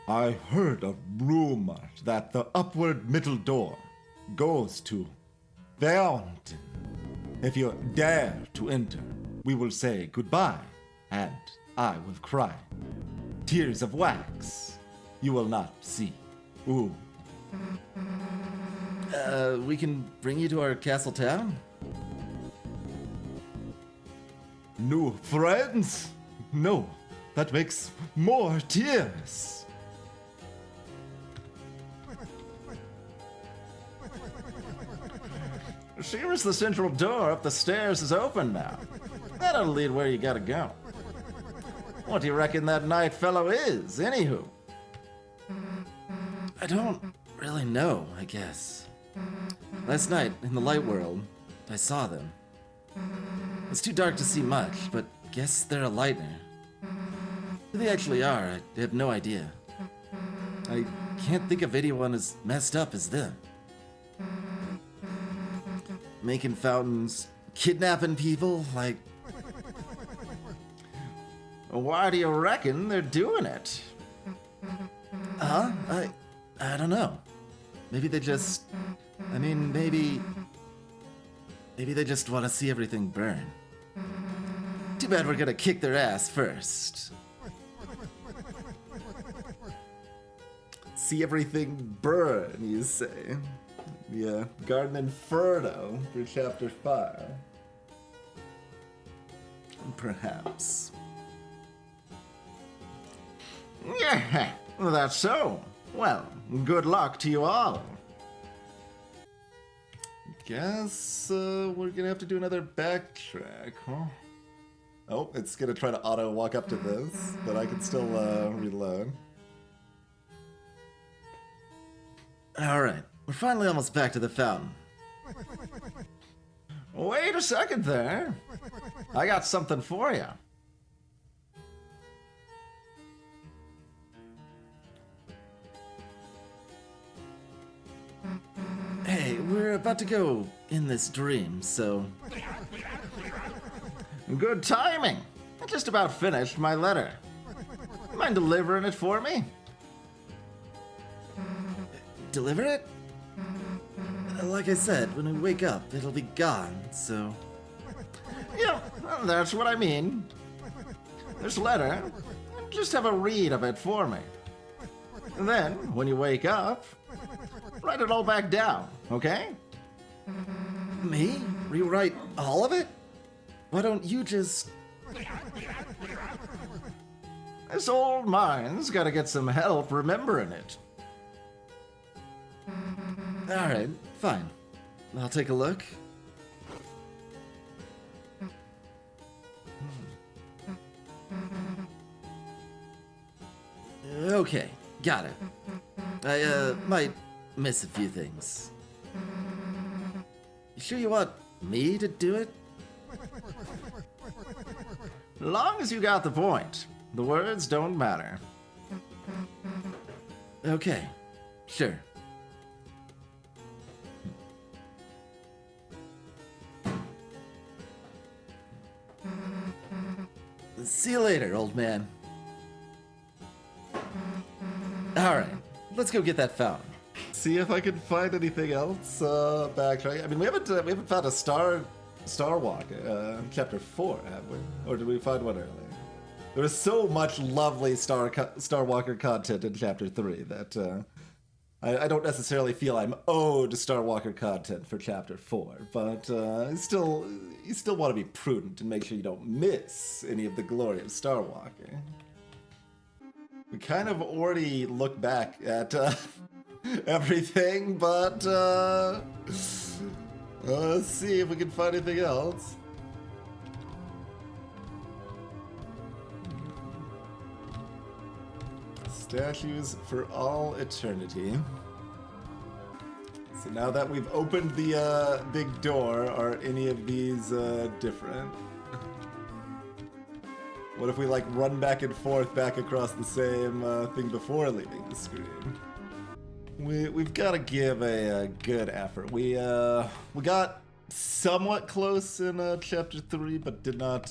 I heard a rumor that the upward middle door goes to Fountain. If you dare to enter, we will say goodbye, and I will cry. Tears of wax you will not see. Ooh. We can bring you to our castle town? New friends? No, that makes more tears. Seems the central door up the stairs is open now. That'll lead where you gotta go. What do you reckon that night fellow is, anywho? I don't really know, I guess. Last night, in the light world, I saw them. It's too dark to see much, but guess they're a lightner. Who they actually are, I have no idea. I can't think of anyone as messed up as them. Making fountains, kidnapping people, like... Why do you reckon they're doing it? Huh? I don't know. Maybe they just... I mean, maybe they just want to see everything burn. Too bad we're gonna kick their ass first. See everything burn, you say? Yeah, Garden Inferno for Chapter 5. Perhaps. Yeah, that's so. Well, good luck to you all. Guess we're gonna have to do another backtrack, huh? Oh, it's gonna try to auto walk up to this, but I can still reload. Alright, we're finally almost back to the fountain. Wait a second there. I got something for you. Hey, we're about to go in this dream, so... Good timing. I just about finished my letter. Mind delivering it for me? Deliver it? Like I said, when we wake up, it'll be gone, so... Yeah, that's what I mean. This letter, just have a read of it for me. And then, when you wake up, write it all back down, okay? Me? Rewrite all of it? Why don't you just... This old mind's gotta get some help remembering it. Alright, fine. I'll take a look. Okay, got it. I, might miss a few things. You sure you want me to do it? Long as you got the point. The words don't matter. Okay, sure. See you later, old man. Alright, let's go get that fountain. See if I can find anything else backtrack. I mean, we haven't found a Star Walker Chapter 4, have we? Or did we find one earlier? There was so much lovely Star Walker content in Chapter 3 that I don't necessarily feel I'm owed Star Walker content for Chapter 4, but you still want to be prudent and make sure you don't miss any of the glory of Star Walker. We kind of already look back at everything, but let's see if we can find anything else. Statues for all eternity. So now that we've opened the big door, are any of these different? What if we like run back and forth back across the same thing before leaving the screen? We've got to give a good effort. We got somewhat close in Chapter 3, but did not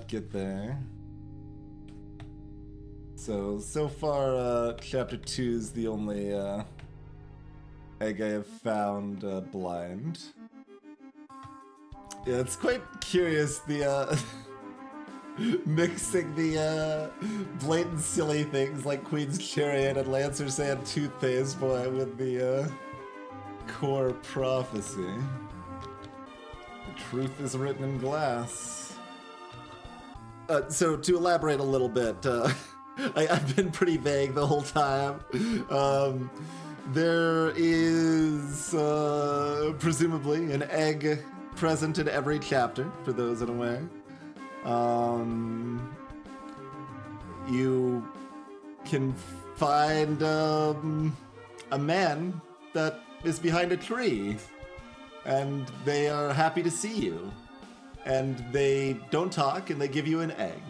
get there. So far, chapter 2 is the only egg I have found blind. Yeah, it's quite curious, the mixing the blatant silly things like Queen's Chariot and Lancer Sand Toothpaste Boy with the core prophecy. The truth is written in glass. So to elaborate a little bit, I've been pretty vague the whole time. There is presumably an egg present in every chapter, for those unaware. You can find a man that is behind a tree, and they are happy to see you. And they don't talk, and they give you an egg.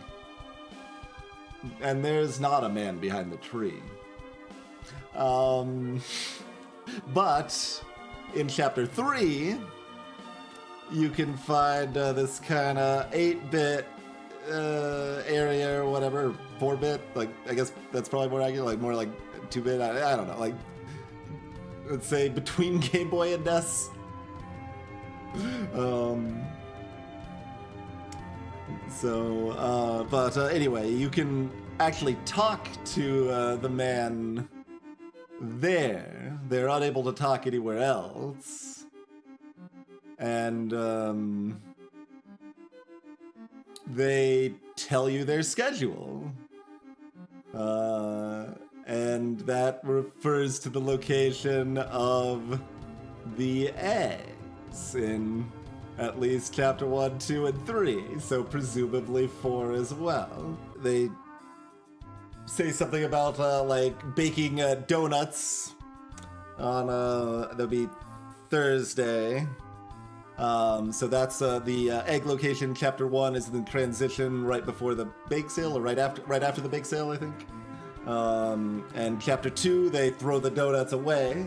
And there's not a man behind the tree. But in chapter 3, you can find this kind of 8-bit area or whatever, 4-bit, like, I guess that's probably more accurate, like more like 2-bit, I don't know, like, let's say between Game Boy and NES. But anyway, you can actually talk to the man there. They're unable to talk anywhere else. And they tell you their schedule. And that refers to the location of the eggs in at least chapter 1, 2, and 3, so presumably 4 as well. They say something about like baking donuts on that'll be Thursday. So that's the egg location. Chapter 1 is the transition right before the bake sale, or right after the bake sale, I think. And chapter 2, they throw the donuts away.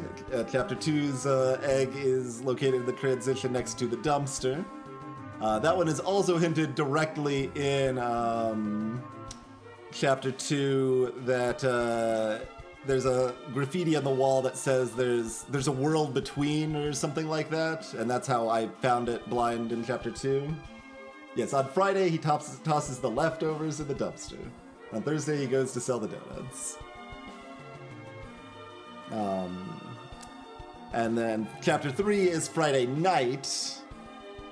Chapter 2's egg is located in the transition next to the dumpster. That one is also hinted directly in chapter 2 that there's a graffiti on the wall that says there's a world between or something like that, and that's how I found it blind in chapter 2. Yes, on Friday he tosses the leftovers in the dumpster. On Thursday, he goes to sell the donuts. And then chapter 3 is Friday night.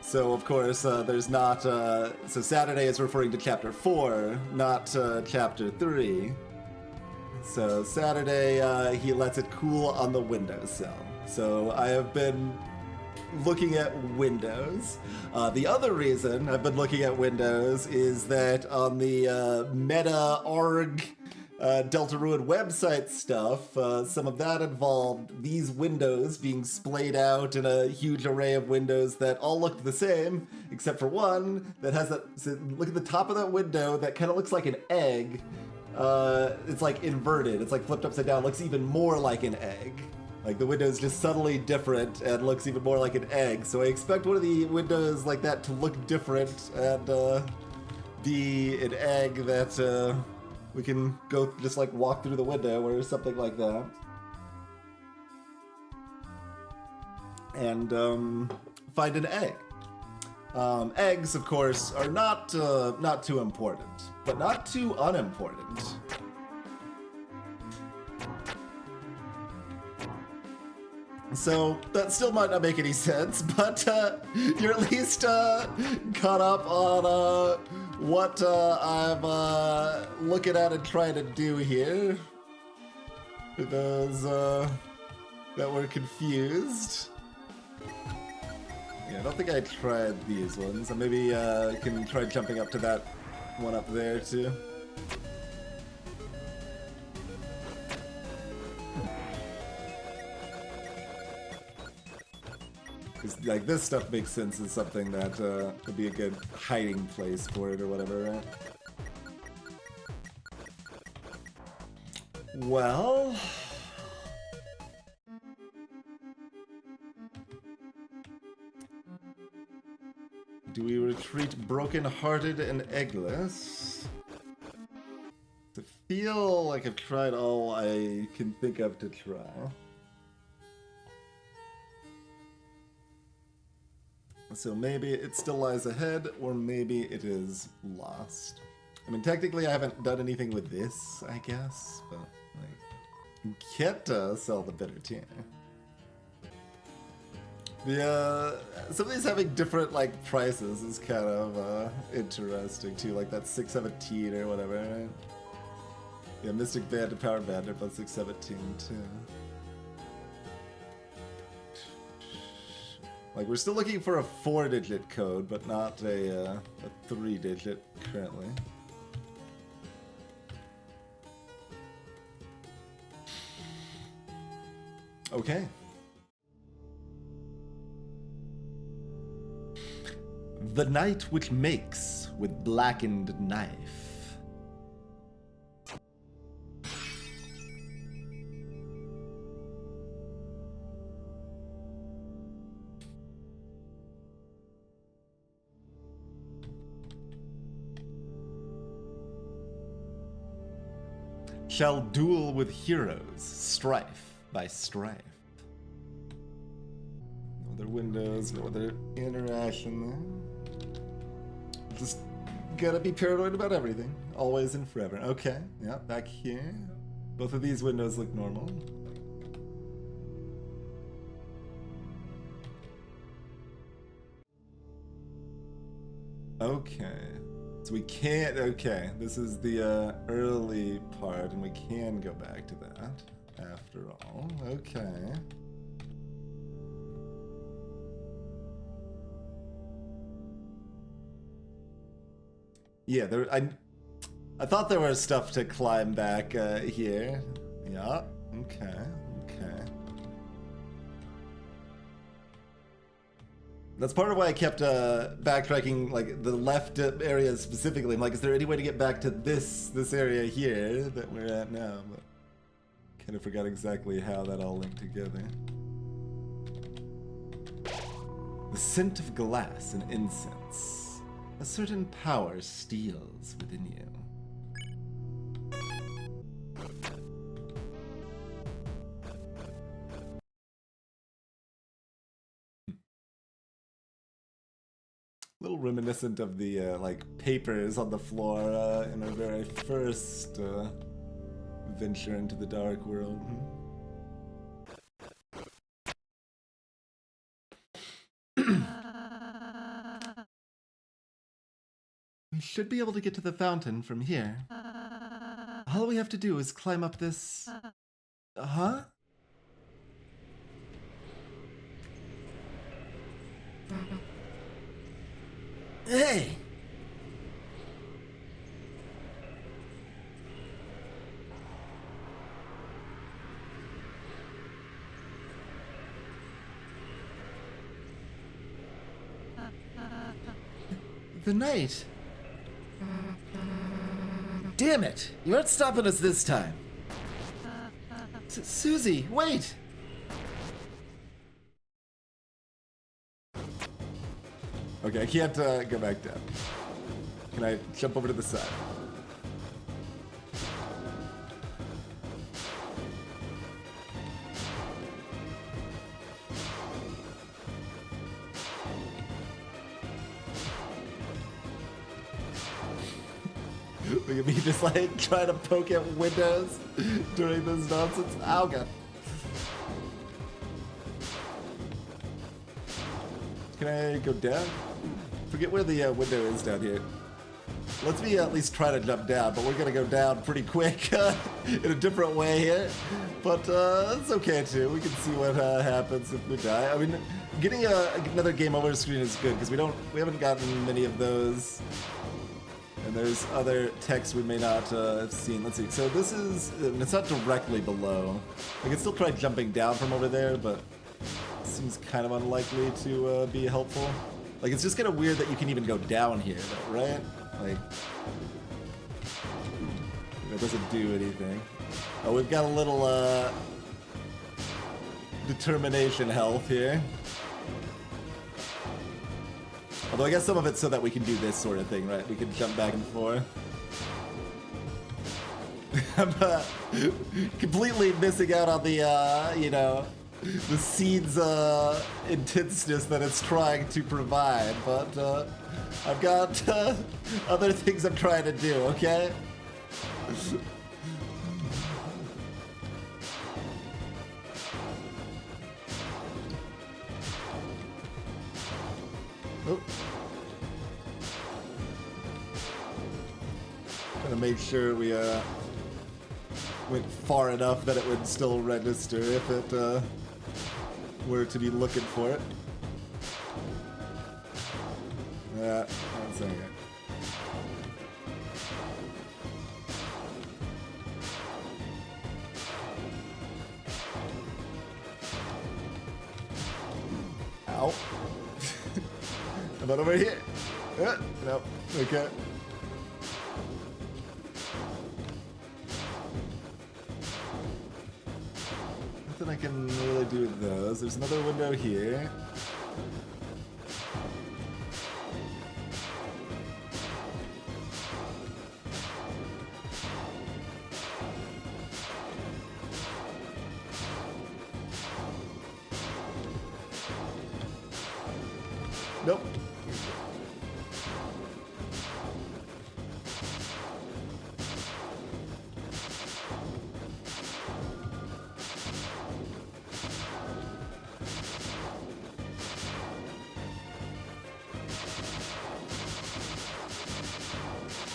So, of course, there's not... so Saturday is referring to chapter 4, not chapter 3. So Saturday, he lets it cool on the windowsill. So I have been looking at windows. The other reason I've been looking at windows is that on the meta.org Deltarune website stuff, some of that involved these windows being splayed out in a huge array of windows that all looked the same, except for one that has that, so look at the top of that window that kind of looks like an egg. It's like inverted, it's like flipped upside down, it looks even more like an egg. Like the window is just subtly different and looks even more like an egg. So I expect one of the windows like that to look different and be an egg that we can go just like walk through the window or something like that. And find an egg. Eggs, of course, are not too important, but not too unimportant. So that still might not make any sense, but you're at least caught up on what I'm looking at and trying to do here. For those that were confused. Yeah, I don't think I tried these ones. So maybe I can try jumping up to that one up there too. Like, this stuff makes sense as something that would be a good hiding place for it or whatever, right? Well... do we retreat broken-hearted and eggless? To feel like I've tried all I can think of to try. So maybe it still lies ahead, or maybe it is lost. I mean, technically I haven't done anything with this, I guess, but like, can't sell the bitter tea. The some of these having different like prices is kind of interesting too, like that 617 or whatever, right? Yeah, Mystic Band and Power Band are both 617 too. Like, we're still looking for a 4-digit code, but not a 3-digit currently. Okay. The Night Which Makes with Blackened Knife. Shall duel with heroes, strife by strife. No other windows, no other interaction there. Just gotta be paranoid about everything, always and forever. Okay, yeah, back here. Both of these windows look normal. Okay. So we can't, okay, this is the early part, and we can go back to that, after all. Okay. Yeah, I thought there was stuff to climb back here. Yeah, okay, okay. That's part of why I kept backtracking, like, the left area specifically. I'm like, is there any way to get back to this area here that we're at now? But kind of forgot exactly how that all linked together. The scent of glass and incense. A certain power steals within you. Little reminiscent of the like papers on the floor in our very first venture into the dark world. We should be able to get to the fountain from here. All we have to do is climb up this... Huh? Hey! The night! Damn it! You aren't stopping us this time! Susie, wait! Okay, I can't go back down. Can I jump over to the side? Look at me just like trying to poke at windows during this nonsense. Oh god. Can I go down? Forget where the window is down here. Let's me at least try to jump down, but we're gonna go down pretty quick in a different way here. But it's okay too. We can see what happens if we die. I mean, getting another game over screen is good because we haven't gotten many of those. And there's other text we may not have seen. Let's see. So this is, it's not directly below. I can still try jumping down from over there, but it seems kind of unlikely to be helpful. Like, it's just kind of weird that you can even go down here, though, right? Like, it doesn't do anything. Oh, we've got a little determination health here. Although I guess some of it's so that we can do this sort of thing, right? We can jump back and forth. I'm completely missing out on the, you know, the scene's intenseness that it's trying to provide, but I've got other things I'm trying to do, okay? Oh. Gonna make sure we went far enough that it would still register if it were to be looking for it. Yeah, that's okay. Ow. How about over here? Nope. Okay. Nothing I can really do with those. There's another window here. Nope.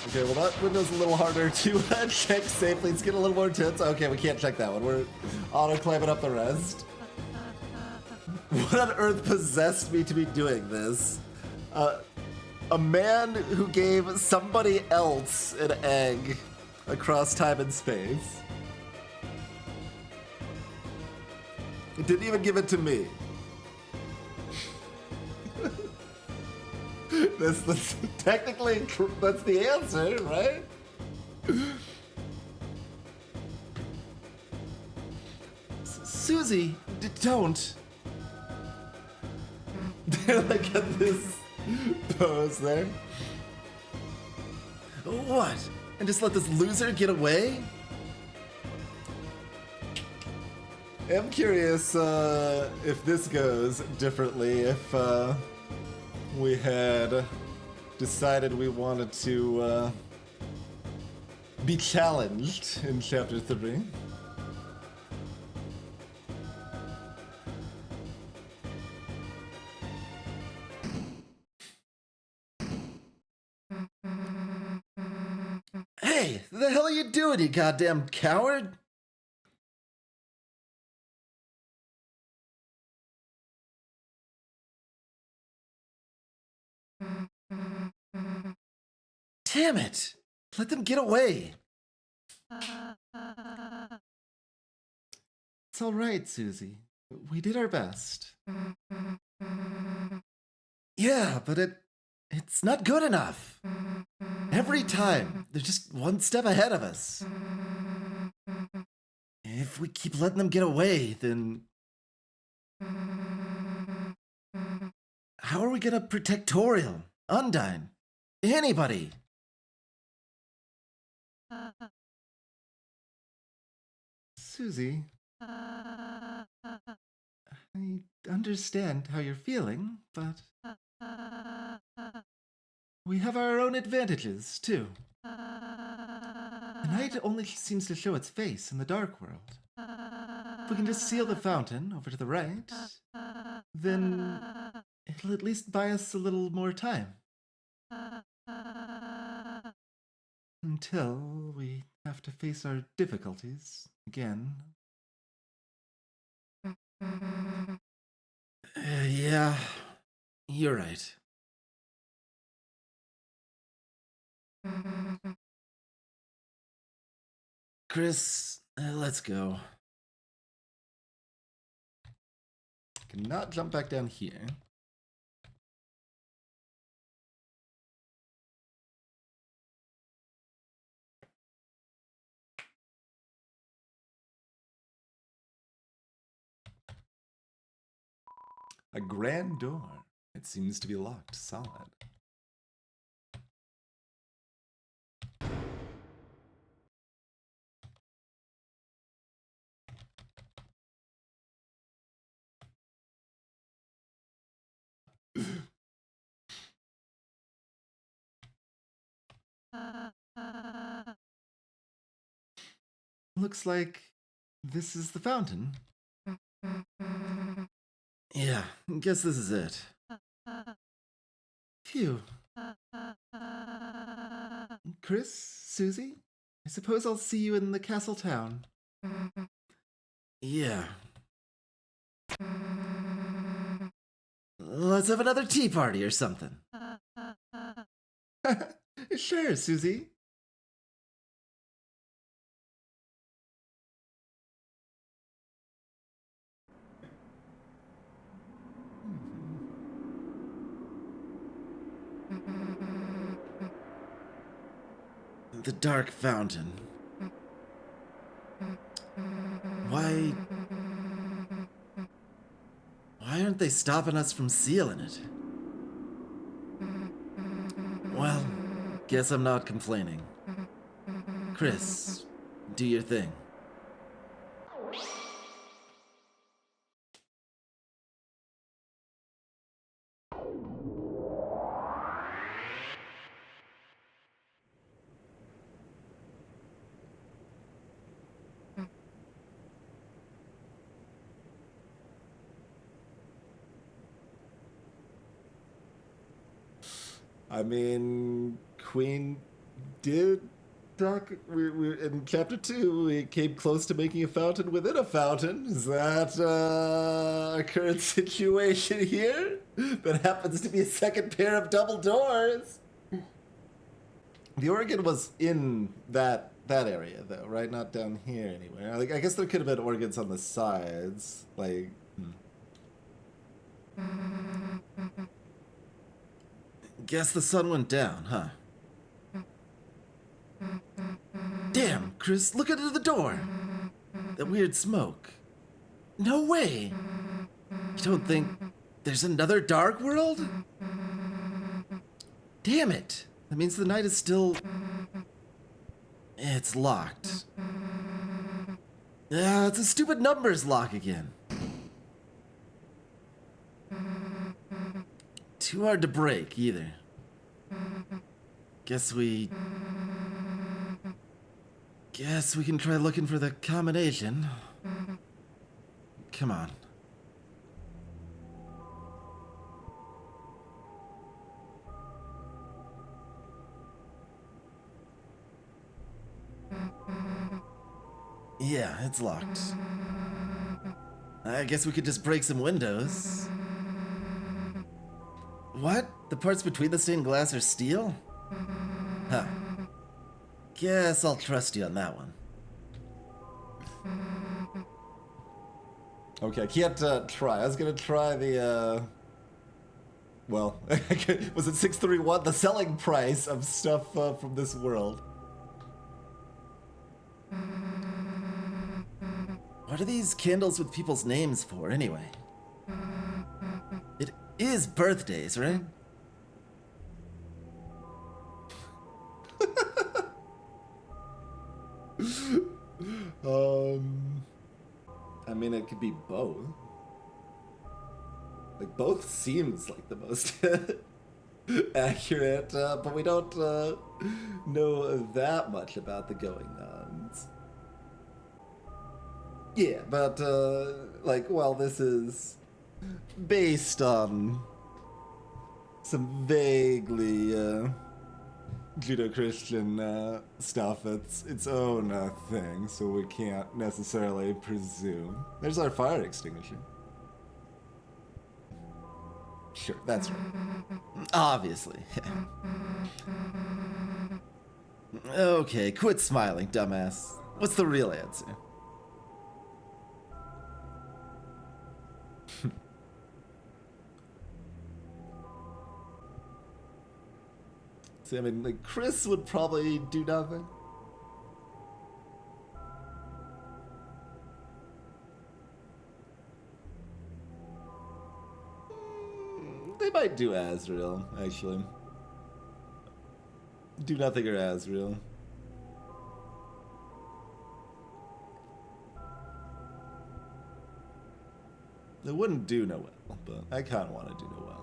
Okay, well that window's a little harder to check safely. Let's get a little more tense. Okay, we can't check that one. We're auto-climbing up the rest. What on earth possessed me to be doing this? A man who gave somebody else an egg across time and space. It didn't even give it to me. That's technically that's the answer, right? Susie, don't. Like at this pose there. What? And just let this loser get away? I'm curious if this goes differently, if we had decided we wanted to be challenged in Chapter 3. Hey, the hell are you doing, you goddamn coward? Damn it! Let them get away! It's alright, Susie. We did our best. Yeah, but it's not good enough. Every time, they're just one step ahead of us. If we keep letting them get away, then how are we gonna protect Toriel, Undyne, anybody? Susie, I understand how you're feeling, but we have our own advantages, too. The night only seems to show its face in the dark world. If we can just seal the fountain over to the right, then it'll at least buy us a little more time. Until we have to face our difficulties again. Yeah, you're right. Chris, let's go. Cannot jump back down here. A grand door. It seems to be locked solid. Looks like this is the fountain. Yeah, guess this is it. Phew. Chris, Susie, I suppose I'll see you in the castle town. Yeah. Let's have another tea party or something. Sure, Susie. The Dark Fountain. Why aren't they stopping us from sealing it? Well, guess I'm not complaining. Chris, do your thing. I mean, Queen did talk. We in chapter 2. We came close to making a fountain within a fountain. Is that a current situation here? That happens to be a second pair of double doors. The organ was in that area, though, right? Not down here anywhere. Like, I guess there could have been organs on the sides, like. Guess the sun went down, huh? Damn, Chris, look under the door. That weird smoke. No way. You don't think there's another dark world? Damn it. That means the night is still... It's locked. Yeah, it's a stupid numbers lock again. Too hard to break, either. Guess we can try looking for the combination. Come on. Yeah, it's locked. I guess we could just break some windows. What? The parts between the stained glass are steel? Huh. Guess I'll trust you on that one. Okay, I can't try. I was gonna try the, well, was it 631? The selling price of stuff from this world. What are these candles with people's names for, anyway? It is birthdays, right? I mean, it could be both. Like, both seems like the most accurate, but we don't know that much about the going-ons. Yeah, but, like, well, this is based on some vaguely, Judeo-Christian stuff. It's its own thing, so we can't necessarily presume. There's our fire extinguisher. Sure, that's right. Obviously. Okay, quit smiling, dumbass. What's the real answer? See, I mean, like, Chris would probably do nothing. They might do Azrael, actually. Do nothing or Azrael. They wouldn't do Noel, but I kind of want to do Noel.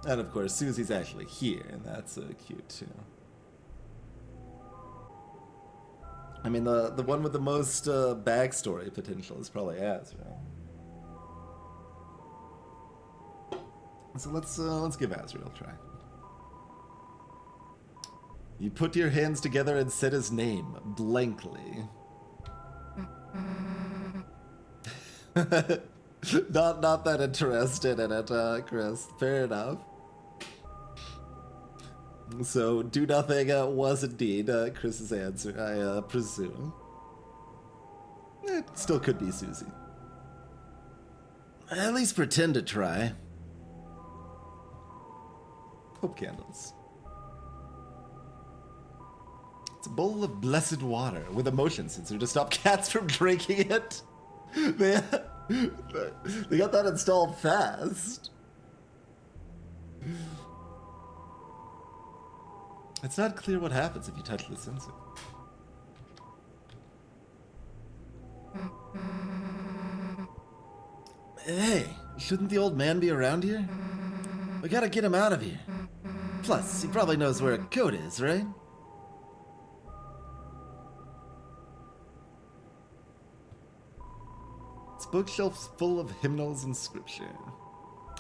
And of course, Susie's actually here, and that's cute too. I mean, the one with the most backstory potential is probably Azrael. So let's give Azrael a try. You put your hands together and said his name blankly. not that interested in it, Chris. Fair enough. So, do nothing was indeed Chris's answer, I presume. It still could be Susie. At least pretend to try. Hope candles. It's a bowl of blessed water with a motion sensor to stop cats from drinking it. They got that installed fast. It's not clear what happens if you touch the sensor. Hey, shouldn't the old man be around here? We gotta get him out of here. Plus, he probably knows where a coat is, right? It's bookshelves full of hymnals and scripture.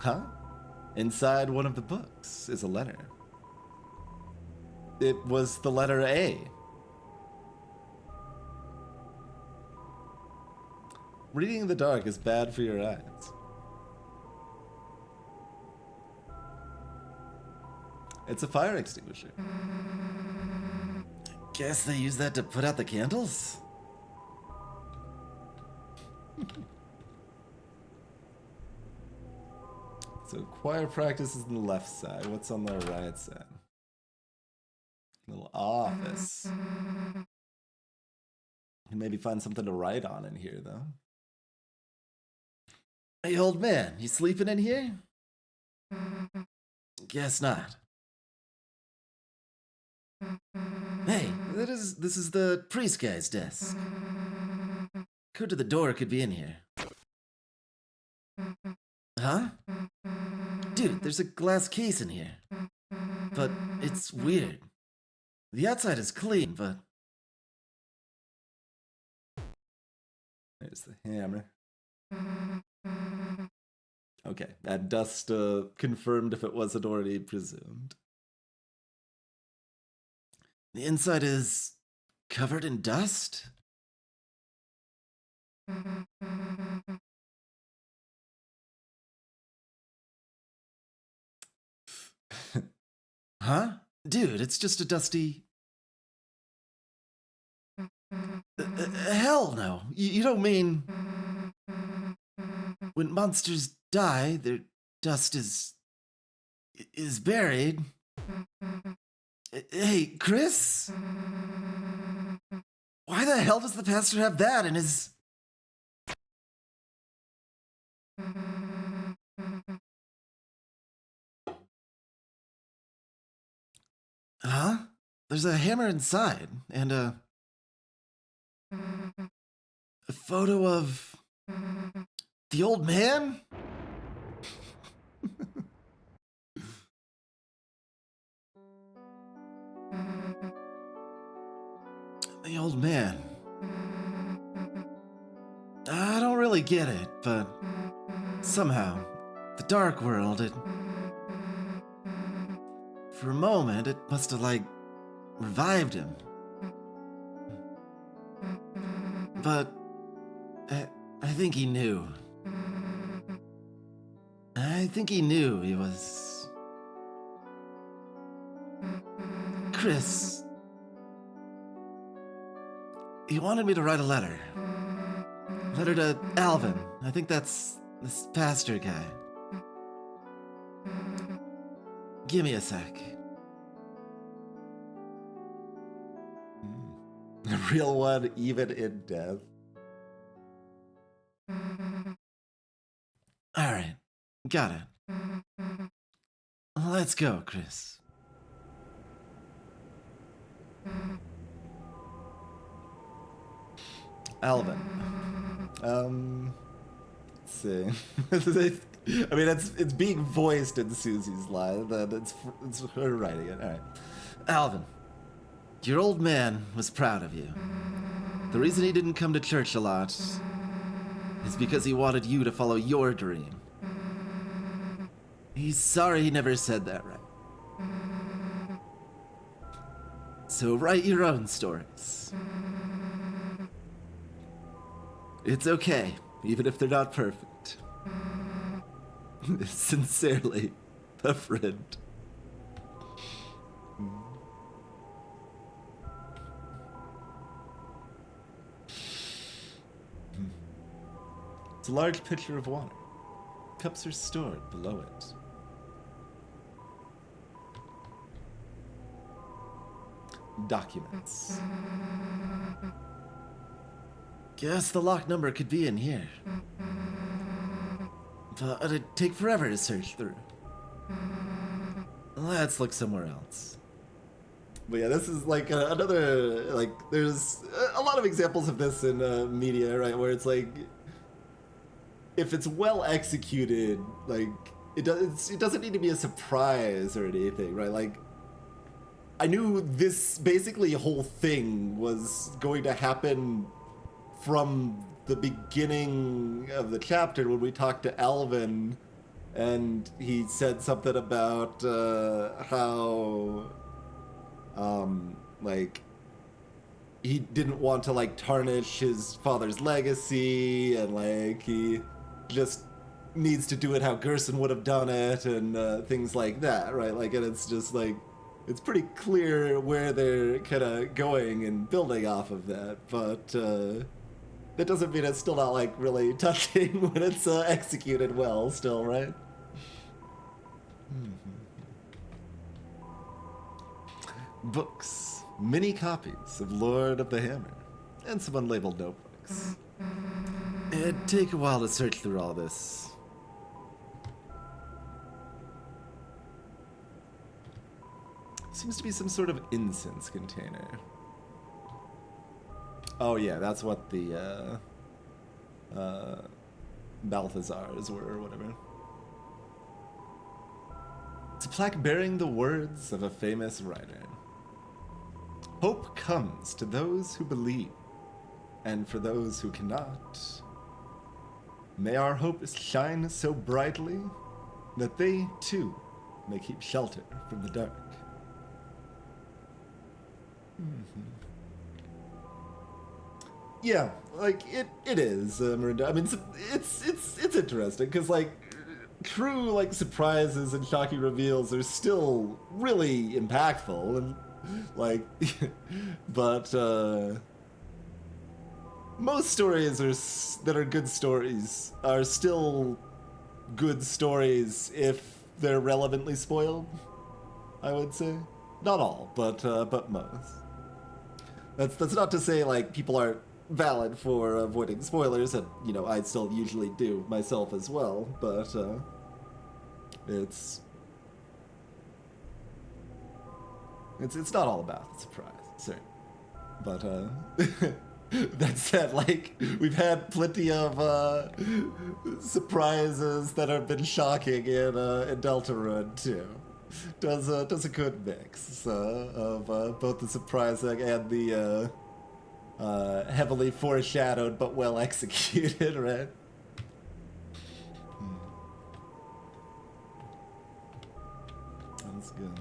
Huh? Inside one of the books is a letter. It was the letter A. Reading in the dark is bad for your eyes. It's a fire extinguisher. Guess they use that to put out the candles? So choir practice is on the left side. What's on the right side? Little office. And maybe find something to write on in here, though. Hey, old man, you sleeping in here? Guess not. Hey, this is the priest guy's desk. Code to the door could be in here. Huh? Dude, there's a glass case in here. But it's weird. The outside is clean, but... There's the hammer. Okay, that dust confirmed if it wasn't already presumed. The inside is covered in dust? Huh? Dude, it's just a dusty... hell no. You don't mean... When monsters die, their dust is buried. Hey, Chris? Why the hell does the pastor have that in his... Huh? There's a hammer inside, and a photo of the old man? The old man. I don't really get it, but somehow, the dark world, for a moment, it must have, like, revived him. But I think he knew. I think he knew he was... Chris. He wanted me to write a letter. Letter to Alvin. I think that's this pastor guy. Give me a sec. The real one, even in death. Alright, got it. Let's go, Chris. Alvin. Let's see. I mean, it's being voiced in Susie's line, then it's her writing it. All right. Alvin, your old man was proud of you. The reason he didn't come to church a lot is because he wanted you to follow your dream. He's sorry he never said that right. So write your own stories. It's okay, even if they're not perfect. Sincerely, a friend. It's a large pitcher of water. Cups are stored below it. Documents. Guess the lock number could be in here. But it'd take forever to search through. Let's look somewhere else. But yeah, this is like another, like, there's a lot of examples of this in media, right? Where it's like, if it's well executed, like, it doesn't need to be a surprise or anything, right? Like, I knew this basically whole thing was going to happen from the beginning of the chapter when we talked to Alvin and he said something about how like he didn't want to like tarnish his father's legacy and like he just needs to do it how Gerson would have done it and things like that, right? Like, and it's just like, it's pretty clear where they're kind of going and building off of that, but that doesn't mean it's still not like really touching when it's executed well still, right? Books, many copies of Lord of the Hammer, and some unlabeled notebooks. It'd take a while to search through all this. Seems to be some sort of incense container. Oh yeah, that's what the Balthazars were or whatever. It's a plaque bearing the words of a famous writer. Hope comes to those who believe, and for those who cannot. May our hope shine so brightly that they, too, may keep shelter from the dark. Yeah, like it is, Marinda. I mean, it's interesting because like true like surprises and shocking reveals are still really impactful and like, but most stories that are good stories are still good stories if they're relevantly spoiled. I would say, not all, but most. That's not to say like people aren't valid for avoiding spoilers, and you know I still usually do myself as well, but it's not all about the surprise, certainly. But that said, like we've had plenty of surprises that have been shocking in Deltarune too. Does a good mix of both the surprising and the heavily foreshadowed but well executed, right? That's good.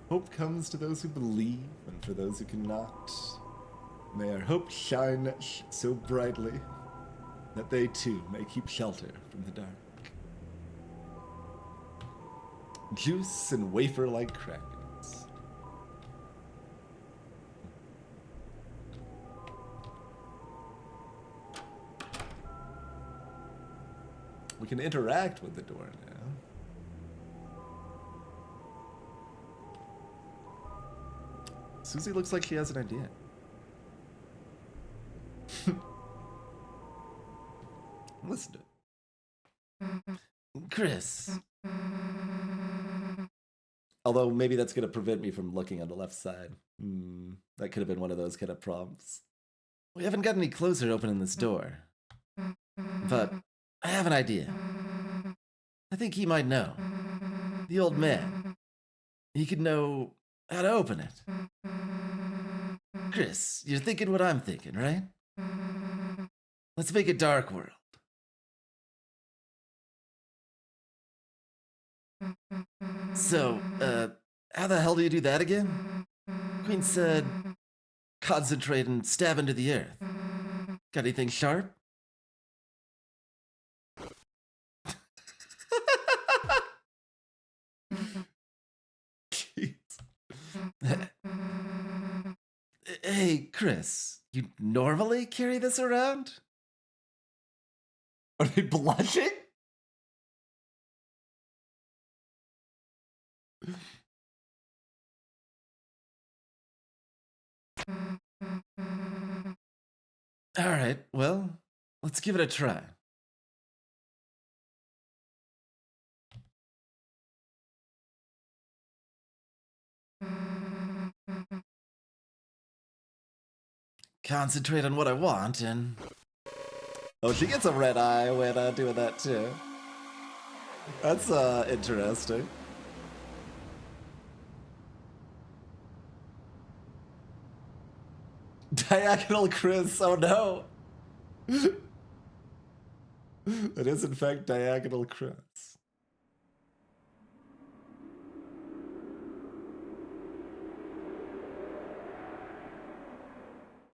Hope comes to those who believe, and for those who cannot. May our hope shine so brightly that they too may keep shelter from the dark. Juice and wafer-like crackers. We can interact with the door now. Susie looks like she has an idea. Listen to it. Chris. Although maybe that's going to prevent me from looking on the left side. That could have been one of those kind of prompts. We haven't got any closer opening this door. But I have an idea. I think he might know. The old man. He could know how to open it. Chris, you're thinking what I'm thinking, right? Let's make a dark world. So, how the hell do you do that again? Queen said, concentrate and stab into the earth. Got anything sharp? Jeez. Hey, Chris, you normally carry this around? Are they blushing? Alright, well, let's give it a try. Concentrate on what I want and... Oh, she gets a red eye when doing that too. That's interesting. Diagonal Chris, oh no! It is in fact Diagonal Chris.